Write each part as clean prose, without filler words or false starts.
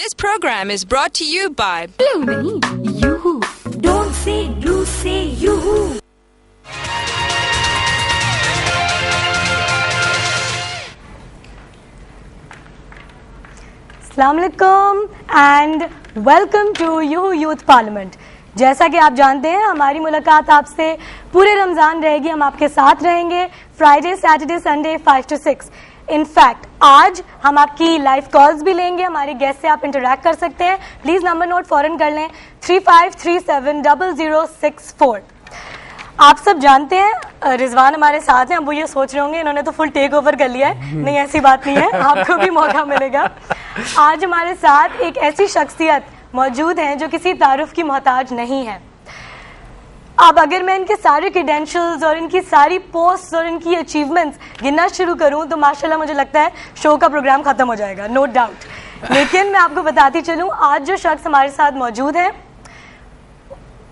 This program is brought to you by Yoo-hoo. Don't say you, say yoo-hoo. अस्सलाम वालेकुम and welcome to you youth parliament. जैसा कि आप जानते हैं हमारी मुलाकात आपसे पूरे रमज़ान रहेगी, हम आपके साथ रहेंगे Friday Saturday Sunday 5 to 6। In fact आज हम आपकी लाइव कॉल्स भी लेंगे, हमारे गेस्ट से आप इंटरेक्ट कर सकते हैं। प्लीज़ नंबर नोट फ़ौरन कर लें 35370064। आप सब जानते हैं रिजवान हमारे साथ हैं। अब वो ये सोच रहे होंगे इन्होंने तो फुल टेक ओवर कर लिया है। नहीं, ऐसी बात नहीं है, आपको भी मौका मिलेगा। आज हमारे साथ एक ऐसी शख्सियत मौजूद हैं जो किसी तारुफ की मोहताज नहीं है। अब अगर मैं इनके सारे क्रेडेंशियल्स और इनकी सारी पोस्ट और इनकी अचीवमेंट्स गिनना शुरू करूं तो माशाल्लाह मुझे लगता है शो का प्रोग्राम खत्म हो जाएगा, नो डाउट। लेकिन मैं आपको बताती चलूं, आज जो शख्स हमारे साथ मौजूद है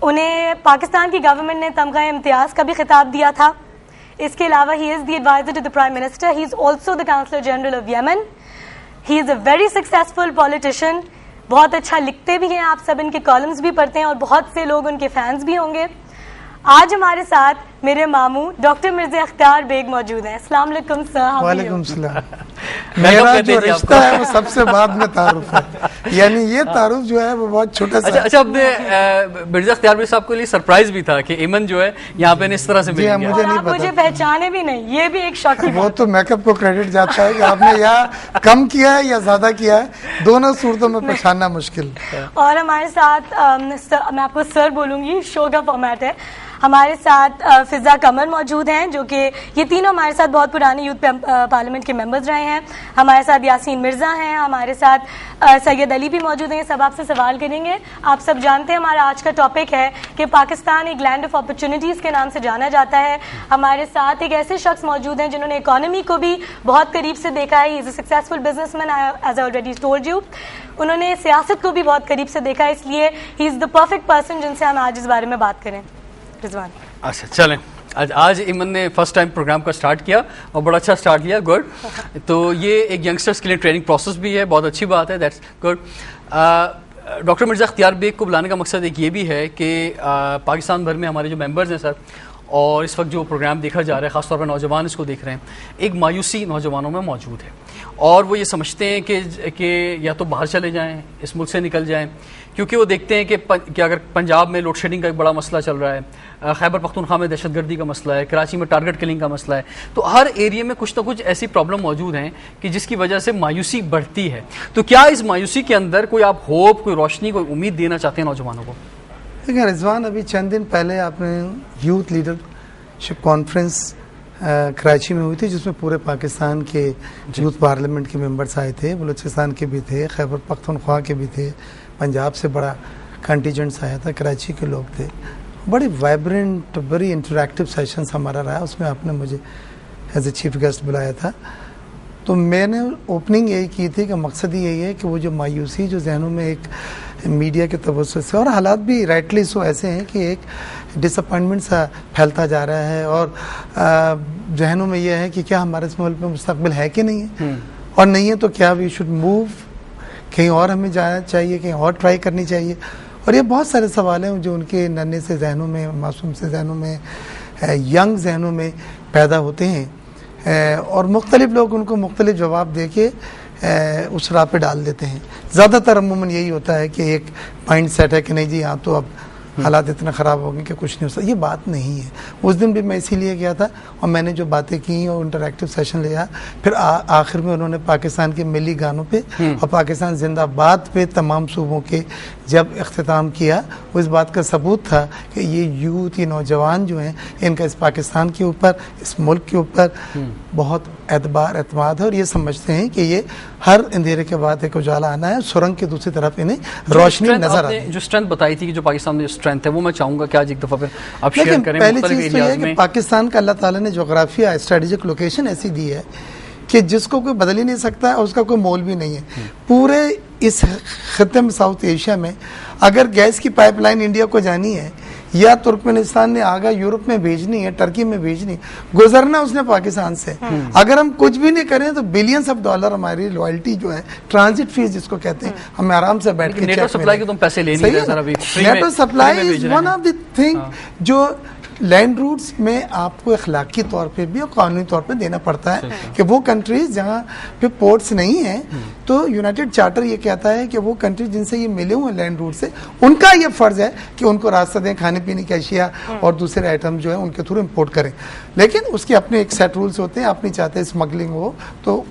उन्हें पाकिस्तान की गवर्नमेंट ने तमगा इम्तियाज़ का भी खिताब दिया था। इसके अलावा he is the adviser to the prime minister, he is also the counsellor general of Yemen, he is a very successful politician. बहुत अच्छा लिखते भी हैं, आप सब इनके कॉलम्स भी पढ़ते हैं और बहुत से लोग उनके फैंस भी होंगे। आज हमारे साथ मेरे मामू डॉक्टर मिर्ज़ा अख्तियार बेग मौजूद हैं। अस्सलाम वालेकुम सर। वालेकुम सलाम। मेरा जो रिश्ता है वो सबसे बाद में तारुफ है, यानी ये तारुफ जो है वो बहुत छोटा सा। अच्छा, अपने मिर्ज़ा अख्तियार बेग साहब के लिए सरप्राइज भी था कि ईमन जो है यहाँ पे इस तरह से मिल गया। मुझे नहीं पता, मुझे पहचाने भी नहीं, ये भी एक शौक। वो तो मेकअप को क्रेडिट जाता है कि आपने या कम किया है या ज्यादा किया है, दोनों सूरतों में पहचानना मुश्किल। और हमारे साथ मैं आपको सर बोलूंगी, शो का फॉर्मेट है। हमारे साथ फिजा कमर मौजूद हैं जो कि ये तीनों हमारे साथ बहुत पुराने यूथ पार्लियामेंट के मेंबर्स रहे हैं। हमारे साथ यासीन मिर्ज़ा हैं, हमारे साथ सैयद अली भी मौजूद हैं। सब आपसे सवाल करेंगे। आप सब जानते हैं हमारा आज का टॉपिक है कि पाकिस्तान एक लैंड ऑफ अपॉर्चुनिटीज़ के नाम से जाना जाता है। हमारे साथ एक ऐसे शख्स मौजूद हैं जिन्होंने इकोनॉमी को भी बहुत करीब से देखा है। He is a successful businessman, as I already told you. उन्होंने सियासत को भी बहुत करीब से देखा है, इसलिए ही इज़ द परफेक्ट पर्सन जिनसे हम आज इस बारे में बात करें। रिजवान। अच्छा, चलें। आज ईमन ने फर्स्ट टाइम प्रोग्राम का स्टार्ट किया और बड़ा अच्छा स्टार्ट किया, गुड। तो ये एक यंगस्टर्स के लिए ट्रेनिंग प्रोसेस भी है, बहुत अच्छी बात है, दैट्स गुड। डॉक्टर मिर्ज़ा अख्तियार बेग को बुलाने का मकसद एक ये भी है कि पाकिस्तान भर में हमारे जो मेंबर्स हैं सर, और इस वक्त जो प्रोग्राम देखा जा रहा है, ख़ासतौर पर नौजवान इसको देख रहे हैं, एक मायूसी नौजवानों में मौजूद है और वो ये समझते हैं कि या तो बाहर चले जाएं, इस मुल्क से निकल जाएं, क्योंकि वो देखते हैं कि अगर पंजाब में लोड शेडिंग का एक बड़ा मसला चल रहा है, खैबर पख्तूनख्वा में दहशतगर्दी का मसला है, कराची में टारगेट किलिंग का मसला है, तो हर एरिया में कुछ ना कुछ ऐसी प्रॉब्लम मौजूद हैं कि जिसकी वजह से मायूसी बढ़ती है। तो क्या इस मायूसी के अंदर कोई आप होप, कोई रोशनी, कोई उम्मीद देना चाहते हैं नौजवानों को? देखिए रिजवान, अभी चंद दिन पहले आपने यूथ लीडरशिप कॉन्फ्रेंस कराची में हुई थी जिसमें पूरे पाकिस्तान के यूथ पार्लियामेंट के मेंबर्स आए थे, बलूचिस्तान के भी थे, खैबर पख्तूनख्वा के भी थे, पंजाब से बड़ा कंटीजेंट्स आया था, कराची के लोग थे। बड़ी वाइब्रेंट, बड़ी इंटरैक्टिव सेशंस हमारा रहा, उसमें आपने मुझे एज ए चीफ गेस्ट बुलाया था। तो मैंने ओपनिंग यही की थी कि मकसद ही यही है कि वो जो मायूसी जो जहनों में एक मीडिया के तवज्जुह से, और हालात भी राइटली सो ऐसे हैं कि एक डिसअपॉइंटमेंट सा फैलता जा रहा है और जहनों में यह है कि क्या हमारे इस मुल्क में मुस्तकबिल है कि नहीं है, और नहीं है तो क्या वी शुड मूव, कहीं और हमें जाना चाहिए, कहीं और ट्राई करनी चाहिए। और ये बहुत सारे सवाल हैं जो उनके नन्हे से जहनों में, मासूम से जहनों में, यंग जहनों में पैदा होते हैं और मुख्तलिफ लोग उनको मुख्तलिफ जवाब दे के उस राह पे डाल देते हैं। ज़्यादातर अमूमन यही होता है कि एक माइंड सेट है कि नहीं जी यहाँ तो अब हालात इतना ख़राब हो गए कि कुछ नहीं हो सकता। ये बात नहीं है। उस दिन भी मैं इसीलिए गया था और मैंने जो बातें की और इंटरैक्टिव सेशन लिया, फिर आखिर में उन्होंने पाकिस्तान के मिली गानों पे और पाकिस्तान जिंदाबाद पे तमाम सूबों के जब इख्तिताम किया, वो इस बात का सबूत था कि ये यूथ, ये नौजवान जो हैं, इनका इस पाकिस्तान के ऊपर, इस मुल्क के ऊपर बहुत एतबार, एतमाद है और ये समझते हैं कि ये हर अंधेरे के बाद एक उजाला आना है, सुरंग की दूसरी तरफ इन्हें रोशनी नजर आती है। जो स्ट्रेंथ बताई थी कि जो पाकिस्तान में स्ट्रेंथ है, वो मैं चाहूंगा कि आज एक दफा फिर आप शेयर करें। पहली चीज तो ये कि पाकिस्तान का अल्लाह ताला ने जोग्राफिया, स्ट्रेटेजिक लोकेशन ऐसी दी है कि जिसको कोई बदल ही नहीं सकता है और उसका कोई मोल भी नहीं है। पूरे इस खत्ते में, साउथ एशिया में, अगर गैस की पाइपलाइन इंडिया को जानी है या तुर्कमेनिस्तान ने आगा यूरोप में भेजनी है, टर्की में भेजनी, गुजरना उसने पाकिस्तान से। अगर हम कुछ भी नहीं करें तो बिलियंस ऑफ डॉलर हमारी रॉयल्टी जो है, ट्रांजिट फीस जिसको कहते हैं, हमें आराम से बैठ के नेटो सप्लाई के तुम पैसे ले नहीं रहे सर अभी। NATO supply is one of the thing जो लैंड रूट्स में आपको अखलाकी तौर पे भी और कानूनी तौर पे देना पड़ता है कि वो कंट्रीज जहाँ पे पोर्ट्स नहीं है, तो यूनाइटेड चार्टर ये कहता है कि वो कंट्रीज जिनसे ये मिले हुए लैंड रूट से, उनका ये फर्ज है कि उनको रास्ता दें, खाने पीने की अशिया और दूसरे आइटम जो है उनके थ्रू इम्पोर्ट करें। लेकिन उसके अपने एक सेट रूल्स होते हैं, आप नहीं चाहते स्मगलिंग हो, तो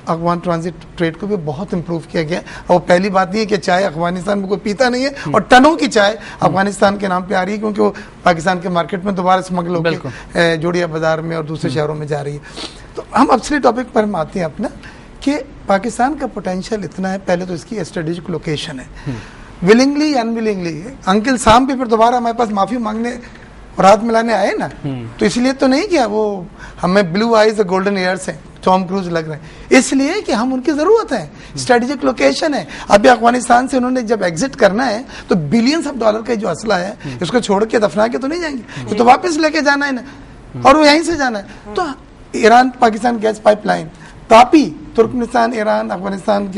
अफगान ट्रांजिट ट्रेड को भी बहुत इंप्रूव किया गया। और पहली बात नहीं है कि चाय अफगानिस्तान में कोई पीता नहीं है और टनों की चाय अफगानिस्तान के नाम पे आ रही है, क्योंकि वो पाकिस्तान के मार्केट में दोबारा स्मगल होकर जोड़िया बाजार में और दूसरे शहरों में जा रही है। तो हम अपने टॉपिक पर हम आते हैं अपना कि पाकिस्तान का पोटेंशियल इतना है। पहले तो इसकी स्ट्रेटेजिक लोकेशन है, विलिंगली अनविलिंगली। अंकिल शाम पे फिर दोबारा हमारे पास माफी मांगने और हाथ मिलाने आए ना, तो इसलिए तो नहीं किया वो हमें ब्लू आईज और गोल्डन ईयर्स है, टॉम क्रूज लग रहे हैं, इसलिए कि हम उनकी जरूरत है, स्ट्रेटेजिक लोकेशन है। अभी अफगानिस्तान से उन्होंने जब एग्जिट करना है तो बिलियंस ऑफ डॉलर का जो असला है इसको छोड़ के दफना के तो नहीं जाएंगे, ये तो वापस लेके जाना है ना, और वो यहीं से जाना है। तो Iran Pakistan gas pipeline, TAPI, Turkmenistan Iran Afghanistan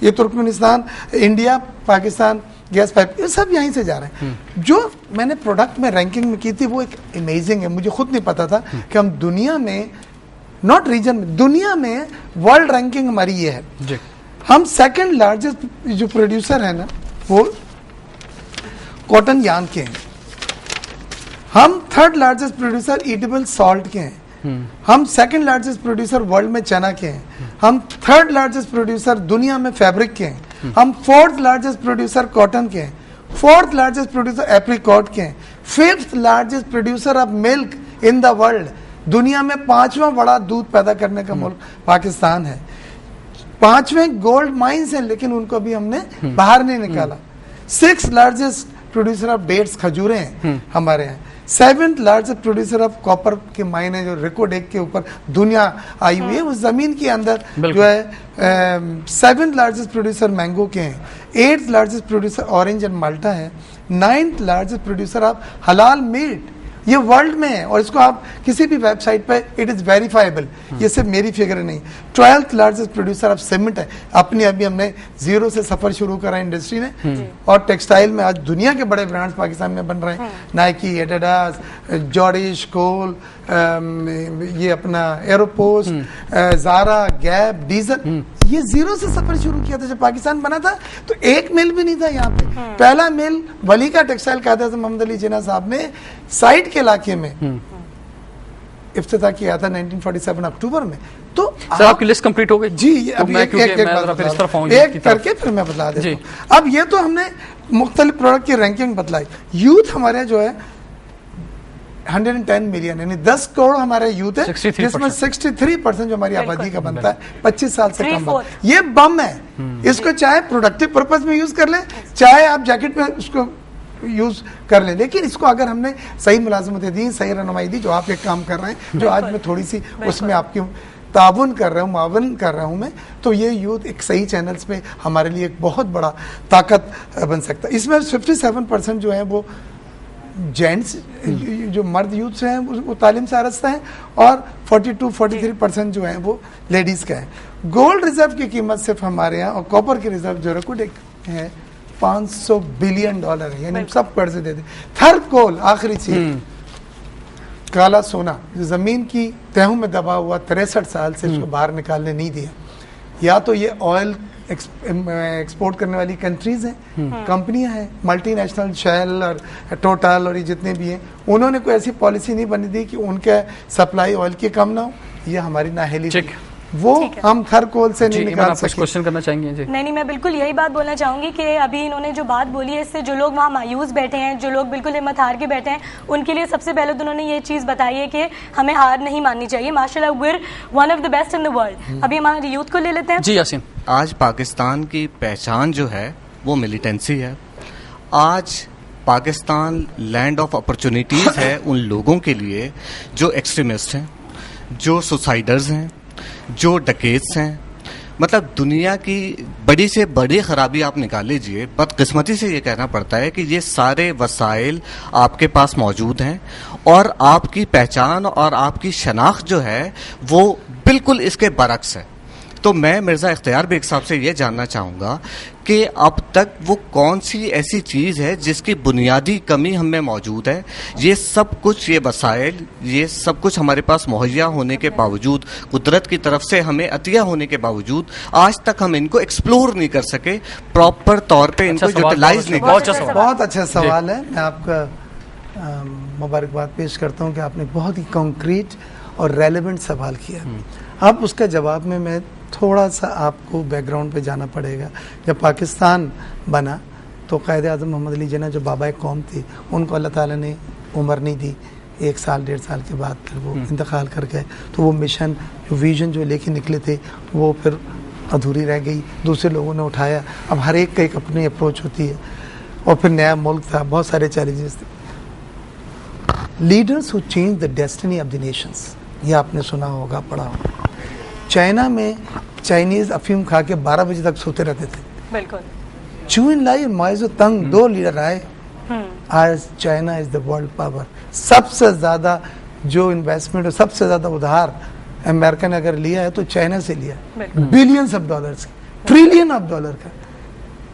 ये Turkmenistan India Pakistan gas pipe, ये सब यहीं से जा रहे हैं। जो मैंने प्रोडक्ट में रैंकिंग में की थी वो एक अमेजिंग है, मुझे खुद नहीं पता था कि हम दुनिया में, नॉट रीजन में, दुनिया में वर्ल्ड रैंकिंग हमारी ये है जी। हम सेकंड लार्जेस्ट जो प्रोड्यूसर है ना वो कॉटन यार्न के हैं, हम third largest producer eatable salt के हैं, हम सेकंड लार्जेस्ट प्रोड्यूसर वर्ल्ड में चना के हैं, हम थर्ड लार्जेस्ट प्रोड्यूसर दुनिया में फैब्रिक के हैं, हम फोर्थ लार्जेस्ट प्रोड्यूसर कॉटन के हैं, फोर्थ लार्जेस्ट प्रोड्यूसर एप्रिकॉट के हैं, fifth largest producer of milk in the world, दुनिया में पांचवा बड़ा दूध पैदा करने का मुल्क पाकिस्तान है, पांचवें गोल्ड माइंस हैं लेकिन उनको अभी हमने बाहर नहीं निकाला, six largest producer of dates खजूरें हैं हमारे यहाँ, seventh largest producer of copper के माइन है जो रिकोडेक के ऊपर दुनिया आई हुई है, उस जमीन के अंदर जो है सेवेंथ लार्जेस्ट प्रोड्यूसर मैंगो के हैं, eighth largest producer orange and malta है, नाइन्थ लार्जेस्ट प्रोड्यूसर ऑफ हलाल मीट, ये वर्ल्ड में है और इसको आप किसी भी वेबसाइट पे इट इज वेरीफाइबल, ये सिर्फ मेरी फिगर नहीं। 12th largest producer of cement है, अपनी अभी हमने जीरो से सफर शुरू करा इंडस्ट्री ने, और टेक्सटाइल में आज दुनिया के बड़े ब्रांड्स पाकिस्तान में बन रहे हैं, नाइकी, एडिडास, जॉर्डिश, कोल, ये अपना एरोपोस्ट, जारा, गैप, डीजल, ये जीरो से सफर शुरू किया था। जब पाकिस्तान बना था तो एक मिल भी नहीं था यहाँ पे, पहला मिल वली का टेक्सटाइल कायदे मोहम्मद अली जिन्ना साहब ने साइड के इलाके में इफ्तिताह किया था 1947 अक्टूबर में। तो सर आपकी लिस्ट कंप्लीट हो गई जी, अब एक करके फिर मैं बता देता हूँ। अब ये तो हमने मुख्तलिफ प्रोडक्ट की रैंकिंग बतलाई। यूथ हमारे जो है 110 मिलियन यानी 10 करोड़ हमारा यूथ है, जिसमें 63% जो हमारी आबादी का बनता है 25 साल से कम। ये बम है, इसको चाहे प्रोडक्टिव पर्पज में यूज कर ले, चाहे आप जैकेट में उसको यूज कर ले, लेकिन इसको अगर हमने सही मुलाजमतें दी, सही रहनुमाई दी, जो आप एक काम कर रहे हैं, जो आज मैं थोड़ी सी उसमें आपकी ताउन कर रहा हूँ, मावन कर रहा हूँ मैं, तो ये यूथ एक सही चैनल्स पे हमारे लिए एक बहुत बड़ा ताकत बन सकता है। इसमें 57% जो है वो जेंट्स जो मर्द यूथ हैं वो तालीम से आरास्ता है, और 42-43% जो है वो लेडीज का है। गोल्ड रिजर्व की कीमत सिर्फ हमारे यहाँ, और कॉपर की रिजर्व जो रिकोडेक है $500 बिलियन है, यानी सब कर्ज दे दे। थर्ड कोल, आखिरी चीज, काला सोना जो जमीन की तहों में दबा हुआ 63 साल से इसको बाहर निकालने नहीं दिया। या तो ये ऑयल एक्सपोर्ट करने वाली कंट्रीज हैं, कंपनियां हैं, मल्टीनेशनल, शेल और टोटल और ये जितने भी हैं, उन्होंने कोई ऐसी पॉलिसी नहीं बनी दी कि उनका सप्लाई ऑयल की कम ना हो, ये हमारी नाहेली थी। वो हम थर कोल से नहीं निकाल सकते। क्वेश्चन करना चाहेंगे जी? नहीं, मैं बिल्कुल यही बात बोलना चाहूंगी कि अभी इन्होंने जो बात बोली है, इससे जो लोग वहाँ मायूस बैठे हैं, जो लोग बिल्कुल हिम्मत हार के बैठे हैं, उनके लिए सबसे पहले तो उन्होंने ये चीज़ बताई है कि हमें हार नहीं माननी चाहिए। माशाल्लाह we are one of the best in the world. अभी हमारे यूथ को ले लेते हैं। जी यासीन, आज पाकिस्तान की पहचान जो है वो मिलिटेंसी है। आज पाकिस्तान लैंड ऑफ अपॉर्चुनिटीज़ है उन लोगों के लिए जो एक्सट्रीमिस्ट हैं, जो सुसाइडर्स हैं, जो डकेट्स हैं, मतलब दुनिया की बड़ी से बड़ी खराबी आप निकाल लीजिए, बदकिस्मती से ये कहना पड़ता है कि ये सारे वसाइल आपके पास मौजूद हैं और आपकी पहचान और आपकी शनाख्त जो है वो बिल्कुल इसके बरक्स है। तो मैं मिर्ज़ा इख्तियार बेग साहब से ये जानना चाहूँगा कि अब तक वो कौन सी ऐसी चीज़ है जिसकी बुनियादी कमी हम में मौजूद है। ये सब कुछ, ये वसाइल, ये सब कुछ हमारे पास मुहैया होने के बावजूद, कुदरत की तरफ से हमें अतिया होने के बावजूद आज तक हम इनको एक्सप्लोर नहीं कर सके, प्रॉपर तौर पे इनको यूटिलाइज नहीं कर सके। बहुत अच्छा सवाल है। मैं आपका मुबारकबाद पेश करता हूँ कि आपने बहुत ही कॉन्क्रीट और रेलेवेंट सवाल किया। अब उसका जवाब में मैं थोड़ा सा आपको बैकग्राउंड पे जाना पड़ेगा। जब पाकिस्तान बना तो कायद आज़म मोहम्मद अली जिन्ना जो बाबा कौम थे, उनको अल्लाह ताला ने उम्र नहीं दी। 1 साल 1.5 साल के बाद फिर वो इंतकाल कर गए। तो वो मिशन, जो विजन जो लेके निकले थे, वो फिर अधूरी रह गई, दूसरे लोगों ने उठाया। अब हर एक का एक अपनी अप्रोच होती है। और फिर नया मुल्क था, बहुत सारे चैलेंजेस थे। Leaders who change the destiny of the Nations, ये आपने सुना होगा, पढ़ा होगा। चाइना में चाइनीज अफीम खा के 12 बजे तक सोते रहते थे। बिल्कुल। चू इन लाई और माइजो तंग 2 लीडर आए। आज China is the world power. सबसे ज्यादा जो इन्वेस्टमेंट और सबसे ज्यादा उधार अमेरिका ने अगर लिया है तो चाइना से लिया, billions of dollars, trillion of dollar का,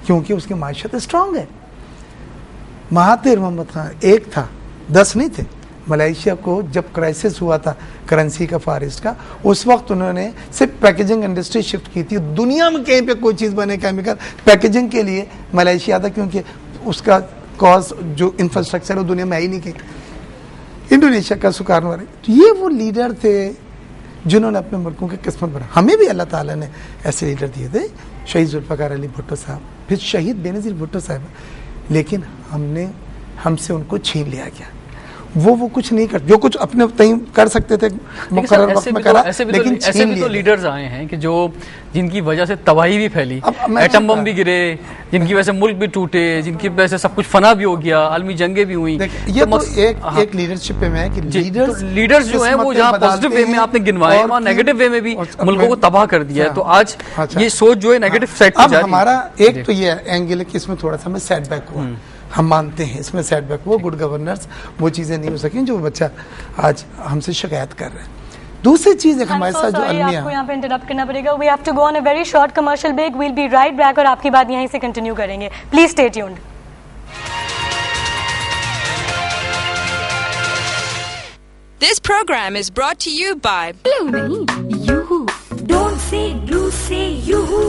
क्योंकि उसकी माइशत स्ट्रांग है। महातिर मोहम्मद खान एक था, 10 नहीं थे। मलेशिया को जब क्राइसिस हुआ था करेंसी का, फार ईस्ट का, उस वक्त उन्होंने सिर्फ पैकेजिंग इंडस्ट्री शिफ्ट की थी। दुनिया में कहीं पे कोई चीज़ बने केमिकल पैकेजिंग के लिए मलेशिया था, क्योंकि उसका कॉस्ट जो इंफ्रास्ट्रक्चर है वो दुनिया में ही नहीं कहीं। इंडोनेशिया का सुकारने वाले, तो ये वो लीडर थे जिन्होंने अपने मुल्कों की किस्मत बना। हमें भी अल्लाह ताला ने ऐसे लीडर दिए थे, शहीद जुल्फ़िकार अली भुट्टो साहब, फिर शहीद बेनज़ीर भुट्टो साहब, लेकिन हमसे उनको छीन लिया गया। वो कुछ नहीं कर, जो कुछ अपने तय कर सकते थे मुकर्रर वक्त में करा, लेकिन ऐसे भी तो लीडर्स आए हैं कि जो जिनकी वजह से तबाही भी फैली, एटम बम भी गिरे, जिनकी वजह से मुल्क भी टूटे, जिनकी वजह से सब कुछ फना भी हो गया, आलमी जंगें भी हुई। ये तो एक लीडरशिप में है कि लीडर्स जो हैं वो जहाँ पॉजिटिव वे में आपने गिनवाए, वहाँ नेगेटिव वे में भी मुल्कों को तबाह कर दिया है। तो आज ये सोच जो है नेगेटिव साइड पे जा रही है। हमारा एक तो ये एंगल है कि इसमें थोड़ा सा हमें सेटबैक हुआ, हम मानते हैं इसमें सेटबैक हुआ, गुड गवर्नेंस, वो चीज़ें नहीं हो सकी जो बच्चा आज हमसे शिकायत कर रहे हैं। दूसरी चीज़ एक हमारे साथ जो अलमिया, आपको यहाँ पे इंटरप्ट करना पड़ेगा। We have to go on a very short commercial break, we'll be right back और आपकी बात यहीं से कंटिन्यू करेंगे। Please stay tuned. This program is brought to you by नहीं, यूहू। डोंट से ब्लू, से यूहू।